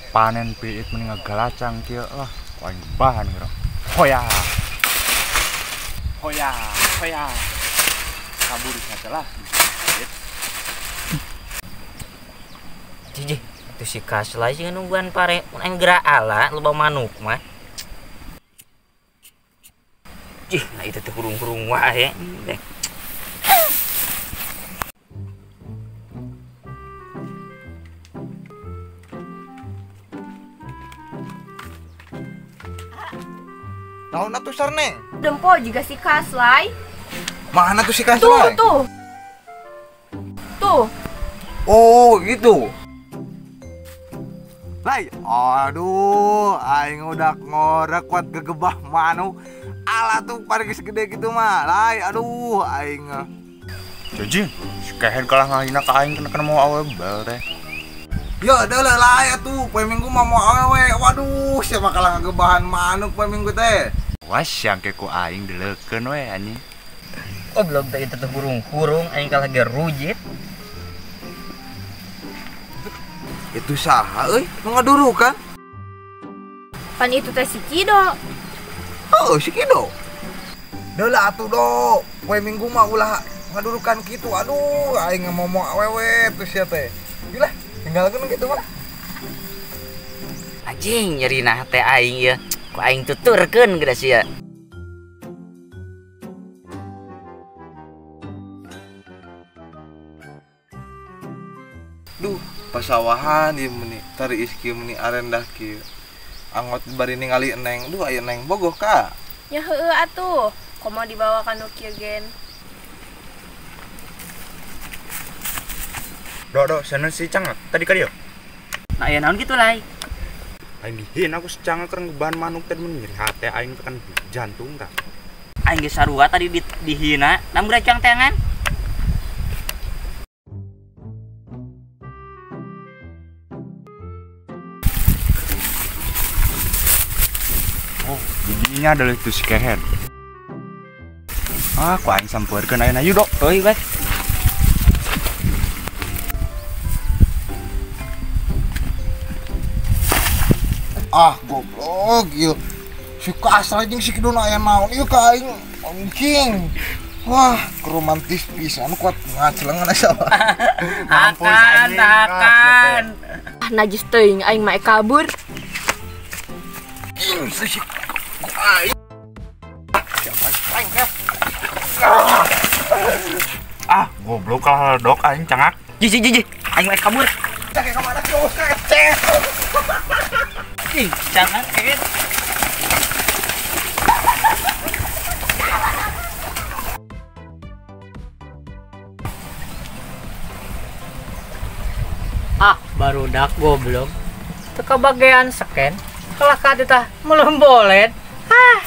Panen piit mending galacang kieu lah paling bahan gitu. Hoya. Kabur sajalah. Jiji, itu si Kaslay sih nungguan pare mun gerak ala loba manuk mah. Jih, nah itu teh kurung-kurung wae. Naon atuh Sarneng? Dempo juga si Kaslay. Mana tuh si Kaslay? Tuh. Oh, gitu. Lai, aduh, aing udah ngorek kuat gegebah manuk. Alah tuh parkir segede gitu mah. Lai, aduh, aing. Jadi, si Kehen kalah ngahina ka aing kena mau awe bal teh. Ya udah lah lai atuh, poe minggu mah mau awewe. Waduh, siapa kalah ngegebahan manuk poe minggu teh. Wah, sangke ku aing deleukeun we anjing. Oh, belum teh itu teh kurung-kurung aing kalah ge rujit. Itu saha euy, nu ngadurukan? Pan itu teh si Kido. Oh, si Kido. Deula atuh do, poe minggu mah ulah ngadurukan kitu. Aduh, aing ngomong awewe tuh sia teh. Gila, tinggalkeun kitu mah. Anjing nyerina teh aing ieu. Ku aing tuturkeun geus sia. Duh, pasawahan ieu meuni, tari iski meuni arendah kieu. Anggot bari ningali Eneng. Duh, aya Eneng bogoh ka. Ya heueuh atuh. Komo dibawa ka nu kieu gen. Do, sana si Cang tadi ka dieu. Nah, aya naon kitu lai? Aing dihin aku si Cang keur ngebahan manuk teh mun nyeri hate aing tekan jantung tah. Aing ge sarua tadi dihina, nam grecang tangan. Oh, bijinya adalah itu si Kehen. Ah, ku aing sampeurkeun ayeuna yuk, Dok. Euy, Bas. Ah, goblok ieu. Si Kaslay jeung si Kido aya naon ieu ka aing anjing. Wah, romantis pisan kuat ngacelengan asa. Akan. Ah najis teuing aing mah kabur. Si aing. Ah, goblok kalah Dok aing cangak. Jiji, aing mah kabur. Cake ka mana kios kecek. Ih, jangan Ken. Ah, barudak goblok. Teu kabagean seken. Kalah ka teh melombolet. Ah.